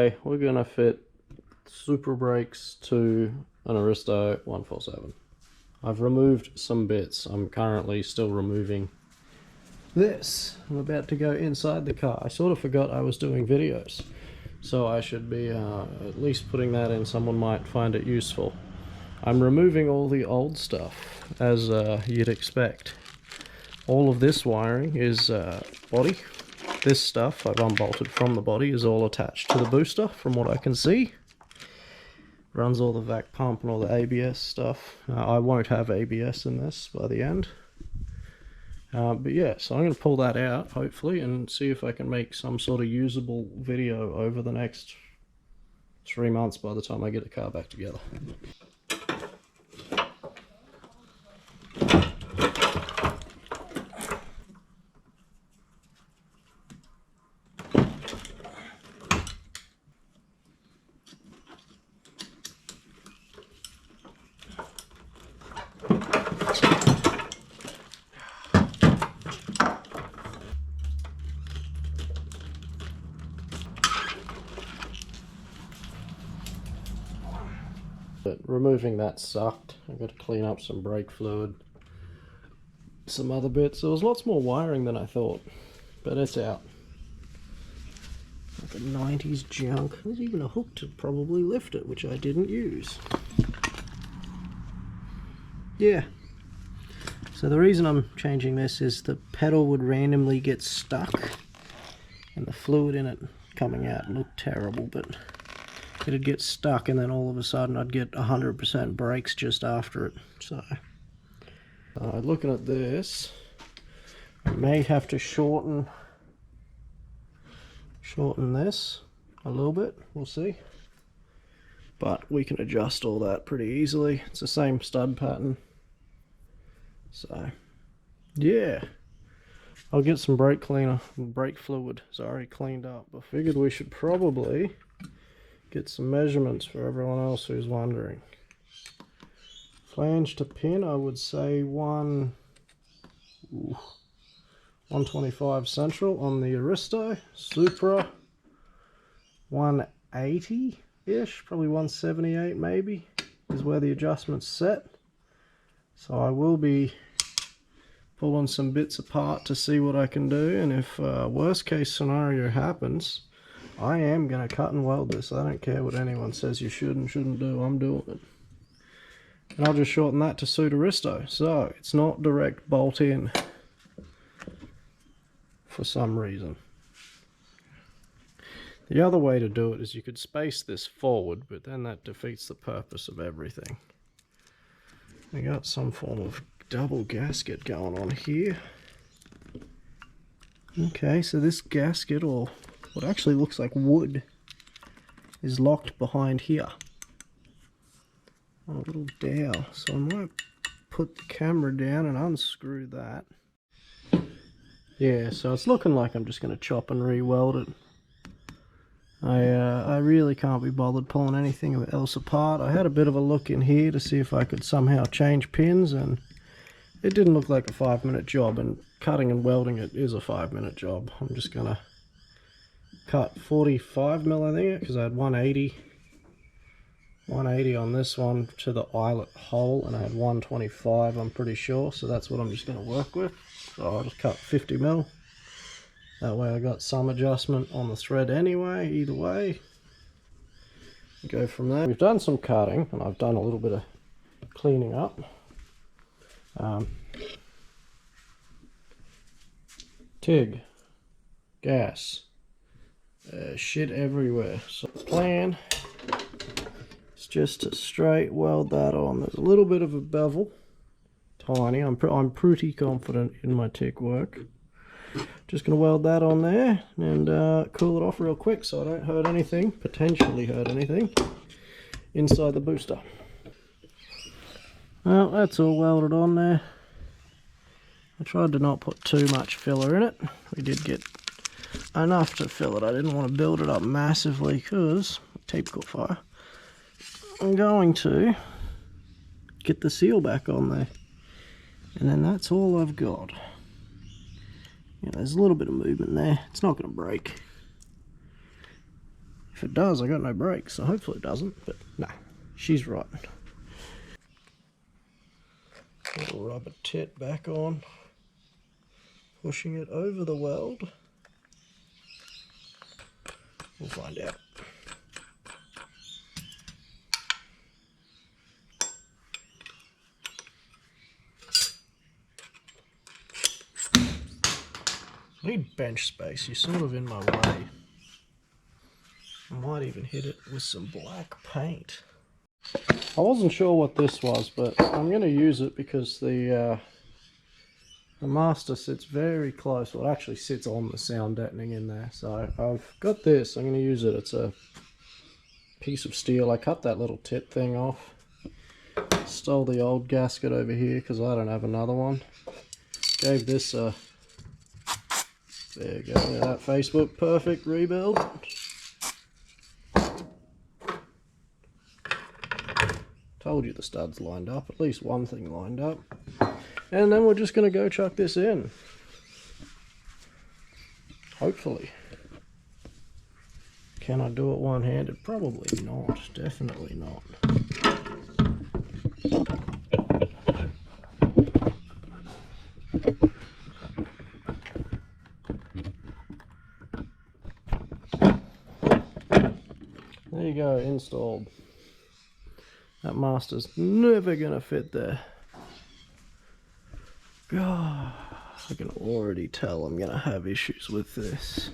Okay, we're gonna fit Supra brakes to an Aristo 147. I've removed some bits. I'm currently still removing this. I'm about to go inside the car. I sort of forgot I was doing videos, so I should be at least putting that in. Someone might find it useful. I'm removing all the old stuff, as you'd expect. All of this wiring is body. This stuff I've unbolted from the body is all attached to the booster, from what I can see. Runs all the vac pump and all the ABS stuff. I won't have ABS in this by the end. But yeah, so I'm going to pull that out, hopefully, and see if I can make some sort of usable video over the next 3 months by the time I get the car back together. But removing that sucked. I've got to clean up some brake fluid, some other bits. There was lots more wiring than I thought, but it's out. Like a 90s junk. There's even a hook to probably lift it, which I didn't use. Yeah. So the reason I'm changing this is the pedal would randomly get stuck, and the fluid in it coming out looked terrible, but it'd get stuck and then all of a sudden I'd get 100% brakes just after it. So looking at this, I may have to shorten this a little bit, we'll see, but we can adjust all that pretty easily. It's the same stud pattern, so yeah, I'll get some brake fluid. It's already cleaned up. I figured we should probably get some measurements for everyone else who's wondering. Flange to pin, I would say 125 central on the Aristo. Supra 180-ish, probably 178 maybe, is where the adjustment's set. So I will be pulling some bits apart to see what I can do, and if worst case scenario happens, I am going to cut and weld this. I don't care what anyone says you should and shouldn't do. I'm doing it. And I'll just shorten that to suit Aristo. So it's not direct bolt in for some reason. The other way to do it is you could space this forward, but then that defeats the purpose of everything. We got some form of double gasket going on here. Okay, so this gasket, or what actually looks like wood, is locked behind here on a little dowel. So I might put the camera down and unscrew that. Yeah, so it's looking like I'm just going to chop and re-weld it. I really can't be bothered pulling anything else apart. I had a bit of a look in here to see if I could somehow change pins, and it didn't look like a 5-minute job, and cutting and welding it is a 5-minute job. I'm just going to cut 45 mil, I think, because I had 180 on this one to the eyelet hole, and I had 125, I'm pretty sure, so that's what I'm just going to work with. So I'll just cut 50 mil. That way I got some adjustment on the thread anyway, either way. Go from there. We've done some cutting, and I've done a little bit of cleaning up. TIG, gas, shit everywhere. So the plan is just to straight weld that on. There's a little bit of a bevel, tiny. I'm pretty confident in my TIG work. Just going to weld that on there and cool it off real quick so I don't hurt anything, potentially hurt anything, inside the booster. Well, that's all welded on there. I tried to not put too much filler in it. We did get enough to fill it. I didn't want to build it up massively because tape caught fire. I'm going to get the seal back on there, and then that's all I've got. Yeah, there's a little bit of movement there. It's not going to break. If it does, I got no brakes, so hopefully it doesn't, but no, she's right. Little rubber tit back on, pushing it over the weld. We'll find out. I need bench space, you're sort of in my way. I might even hit it with some black paint. I wasn't sure what this was, but I'm going to use it because the master sits very close. Well, it actually sits on the sound deadening in there. So I've got this. I'm going to use it. It's a piece of steel. I cut that little tit thing off. Stole the old gasket over here because I don't have another one. Gave this a... There you go. That Facebook perfect rebuild. Told you the studs lined up. At least one thing lined up. And then we're just going to go chuck this in. Hopefully. Can I do it one-handed? Probably not. Definitely not. There you go, installed. That master's never gonna fit there. God, I can already tell I'm gonna have issues with this.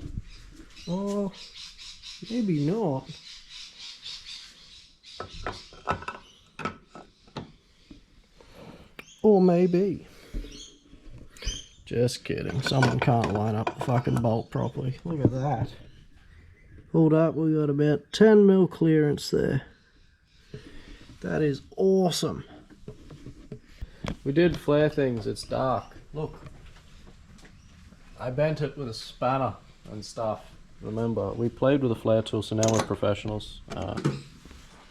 Or maybe not. Or maybe. Just kidding. Someone can't line up the fucking bolt properly. Look at that. Hold up, we got about 10 mil clearance there. That is awesome. We did flare things, it's dark. Look. I bent it with a spanner and stuff. Remember, we played with a flare tool, so now we're professionals.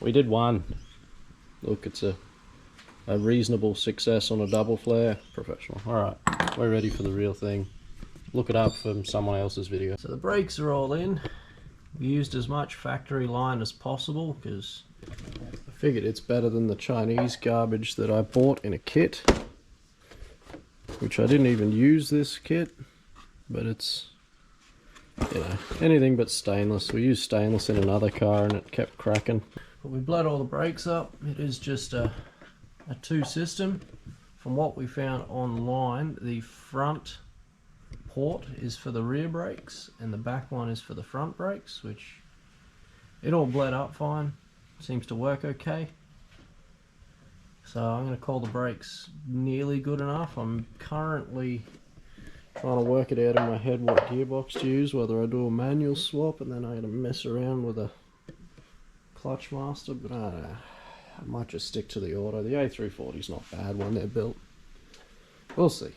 We did one. Look, it's a reasonable success on a double flare. Professional. Alright, we're ready for the real thing. Look it up from someone else's video. So the brakes are all in. We used as much factory line as possible because I figured it's better than the Chinese garbage that I bought in a kit. Which I didn't even use this kit, but it's, you know, anything but stainless. We used stainless in another car and it kept cracking. But we bled all the brakes up. It is just a two system. From what we found online, the front port is for the rear brakes and the back one is for the front brakes, which it all bled up fine. Seems to work okay. So I'm going to call the brakes nearly good enough. I'm currently trying to work it out in my head what gearbox to use, whether I do a manual swap and then I'm going to mess around with a clutch master, but I don't know. I might just stick to the auto. The A340's not bad when they're built. We'll see.